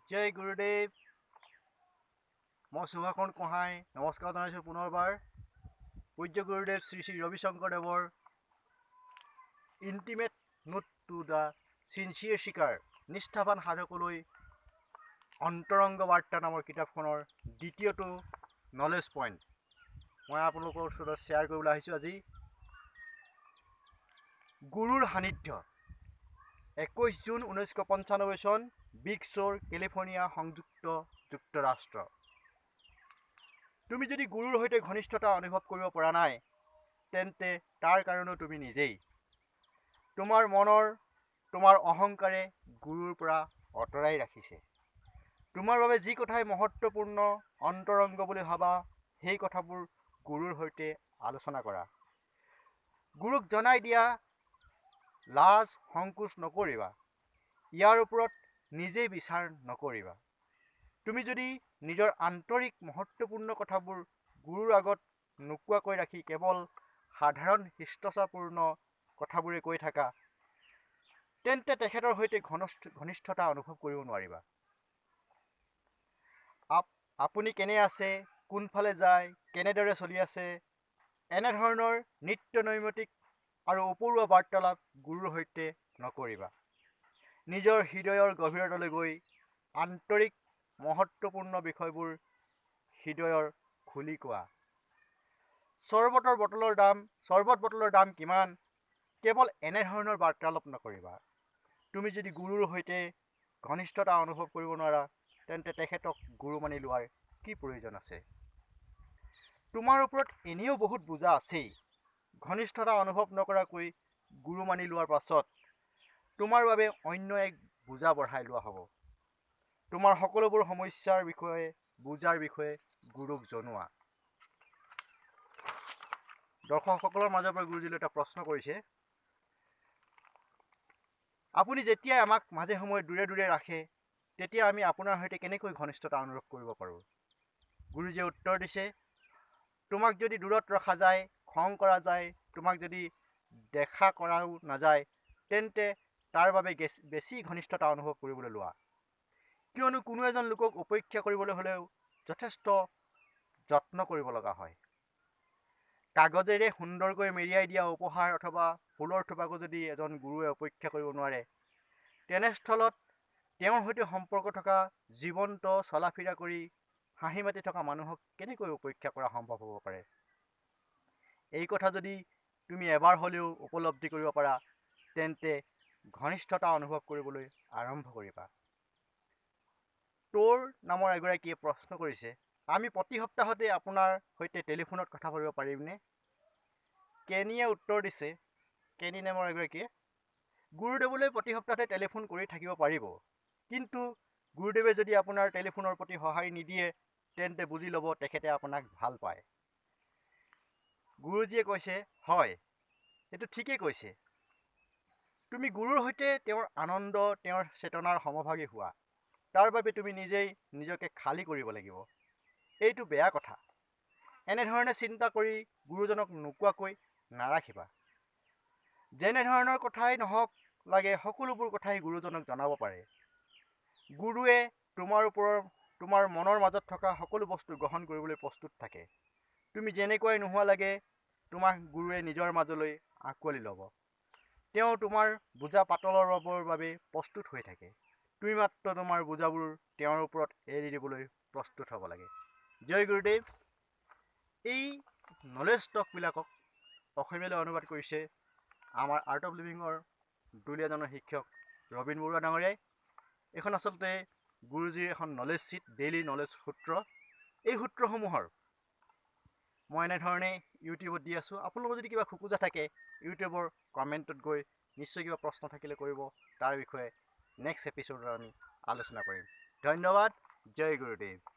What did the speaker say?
জয় গুৰুদেৱ। মই সুভাষণ কহাই নমস্কাৰ জনাইছোঁ পুনৰবাৰ। পূজ্য গুৰুদেৱ শ্ৰী শ্ৰী ৰবিশংকৰদেৱৰ intimate note to the sincere seeker নিষ্ঠাবান সাধকলৈ অন্তৰংগ বাৰ্তা নামৰ কিতাপখনৰ দ্বিতীয়টো নলেজ পইণ্ট মই আপোনালোকৰ ওচৰত শ্বেয়াৰ কৰিবলৈ আহিছোঁ আজি। গুৰুৰ সান্নিধ্য 21 জুন 1995 চন, বিগ শ্ব'ৰ, কেলিফৰ্ণিয়া, সংযুক্ত যুক্তৰাষ্ট্ৰ। তুমি যদি গুৰুৰ সৈতে ঘনিষ্ঠতা অনুভৱ কৰিব পৰা নাই, তেন্তে তাৰ কাৰণেও তুমি নিজেই। তোমাৰ মনৰ তোমাৰ অহংকাৰে গুৰুৰ পৰা আঁতৰাই ৰাখিছে। তোমাৰ বাবে যি কথাই মহত্বপূৰ্ণ অন্তৰংগ বুলি ভাবা, সেই কথাবোৰ গুৰুৰ সৈতে আলোচনা কৰা। গুৰুক জনাই দিয়া, লাজ সংকোচ নকৰিবা। ইয়াৰ ওপৰত নিজে বিচাৰ নকৰিবা। তুমি যদি নিজৰ আন্তৰিক মহত্বপূৰ্ণ কথাবোৰ গুৰুৰ আগত নোকোৱাকৈ ৰাখি কেৱল সাধাৰণ শিষ্টাচাৰপূৰ্ণ কথাবোৰে কৈ থাকা, তেন্তে তেখেতৰ সৈতে ঘনিষ্ঠতা অনুভৱ কৰিব নোৱাৰিবা। আপুনি কেনে আছে, কোনফালে যায়, কেনেদৰে চলি আছে, এনেধৰণৰ নিত্য নৈমিত্তিক আৰু উপৰুৱা বাৰ্তালাপ গুৰুৰ সৈতে নকৰিবা। নিজৰ হৃদয়ৰ গভীৰতালৈ গৈ আন্তৰিক মহত্বপূৰ্ণ বিষয়বোৰ হৃদয়ৰ খুলি কোৱা। চৰবত বটলৰ দাম কিমান, কেৱল এনেধৰণৰ বাৰ্তালাপ নকৰিবা। তুমি যদি গুৰুৰ সৈতে ঘনিষ্ঠতা অনুভৱ কৰিব নোৱাৰা, তেন্তে তেখেতক গুৰু মানি লোৱাৰ কি প্ৰয়োজন আছে? তোমাৰ ওপৰত এনেও বহুত বোজা আছেই। ঘনিষ্ঠতা অনুভৱ নকৰাকৈ গুৰু মানি লোৱাৰ পাছত তোমাৰ বাবে অন্য এক বোজা বঢ়াই লোৱা হ'ব। তোমাৰ সকলোবোৰ সমস্যাৰ বিষয়ে, বোজাৰ বিষয়ে গুৰুক জনোৱা। দৰ্শকসকলৰ মাজৰ পৰা গুৰুজীলৈ এটা প্ৰশ্ন কৰিছে। আপুনি যেতিয়াই আমাক মাজে সময়ে দূৰে দূৰে ৰাখে, তেতিয়া আমি আপোনাৰ সৈতে কেনেকৈ ঘনিষ্ঠতা অনুভৱ কৰিব পাৰোঁ? গুৰুজীয়ে উত্তৰ দিছে, তোমাক যদি দূৰত ৰখা যায়, খং কৰা যায়, তোমাক যদি দেখা কৰাও নাযায়, তেন্তে তাৰ বাবে বেছি ঘনিষ্ঠতা অনুভৱ কৰিবলৈ লোৱা। কিয়নো কোনো এজন লোকক উপেক্ষা কৰিবলৈ হ'লেও যথেষ্ট যত্ন কৰিব লগা হয়। কাগজেৰে সুন্দৰকৈ মেৰিয়াই দিয়া উপহাৰ অথবা ফুলৰ থোপাকো যদি এজন গুৰুৱে উপেক্ষা কৰিব নোৱাৰে, তেনেস্থলত তেওঁৰ সৈতে সম্পৰ্ক থকা, জীৱন্ত চলা ফিৰা কৰি হাঁহি মাতি থকা মানুহক কেনেকৈ উপেক্ষা কৰা সম্ভৱ হ'ব পাৰে? এই কথা যদি তুমি এবাৰ হ'লেও উপলব্ধি কৰিব পাৰা, তেন্তে ঘনিষ্ঠতা অনুভৱ কৰিবলৈ আৰম্ভ কৰিবা। তোৰ নামৰ এগৰাকীয়ে প্ৰশ্ন কৰিছে, আমি প্ৰতি সপ্তাহতে আপোনাৰ সৈতে টেলিফোনত কথা পাতিব পাৰিমনে? কেনিয়ে উত্তৰ দিছে, কেনি নামৰ এগৰাকীয়ে, গুৰুদেৱলৈ প্ৰতি সপ্তাহতে টেলিফোন কৰি থাকিব পাৰিব, কিন্তু গুৰুদেৱে যদি আপোনাৰ টেলিফোনৰ প্ৰতি সঁহাৰি নিদিয়ে, তেন্তে বুজি ল'ব তেখেতে আপোনাক ভাল পায়। গুৰুজীয়ে কৈছে, হয়, এইটো ঠিকেই কৈছে। তুমি গুৰুৰ সৈতে তেওঁৰ আনন্দ, তেওঁৰ চেতনাৰ সমভাগী হোৱা। তাৰ বাবে তুমি নিজেই নিজকে খালী কৰিব লাগিব। এইটো বেয়া কথা। এনেধৰণে চিন্তা কৰি গুৰুজনক নোকোৱাকৈ নাৰাখিবা। যেনেধৰণৰ কথাই নহওক লাগে, সকলোবোৰ কথাই গুৰুজনক জনাব পাৰে। গুৰুৱে তোমাৰ মনৰ মাজত থকা সকলো বস্তু গ্ৰহণ কৰিবলৈ প্ৰস্তুত থাকে। তুমি যেনেকুৱাই নোহোৱা লাগে, তোমাক গুৰুৱে নিজৰ মাজলৈ আঁকোৱালি ল'ব। তেওঁ তোমাৰ বোজা পাতলাবৰ বাবে প্ৰস্তুত হৈ থাকে। তুমি মাত্ৰ তোমাৰ বোজাবোৰ তেওঁৰ ওপৰত এৰি দিবলৈ প্ৰস্তুত হ'ব লাগে। জয় গুৰুদেৱ। এই নলেজ টকবিলাকক অসমীয়ালৈ অনুবাদ কৰিছে আমাৰ আৰ্ট অফ লিভিঙৰ দুলীয়াজনৰ শিক্ষক ৰবীন বৰুৱা ডাঙৰীয়াই। এইখন আচলতে গুৰুজীৰ এখন নলেজ শ্বীট, ডেইলি নলেজ সূত্ৰ। এই সূত্ৰসমূহৰ মই এনেধৰণে ইউটিউবত দি আছোঁ। আপোনালোকৰ যদি কিবা খোকোজা থাকে, ইউটিউবৰ কমেণ্টত গৈ নিশ্চয় কিবা প্ৰশ্ন থাকিলে কৰিব। তাৰ বিষয়ে নেক্সট এপিছ'ডত আমি আলোচনা কৰিম। ধন্যবাদ। জয় গুৰুদেৱ।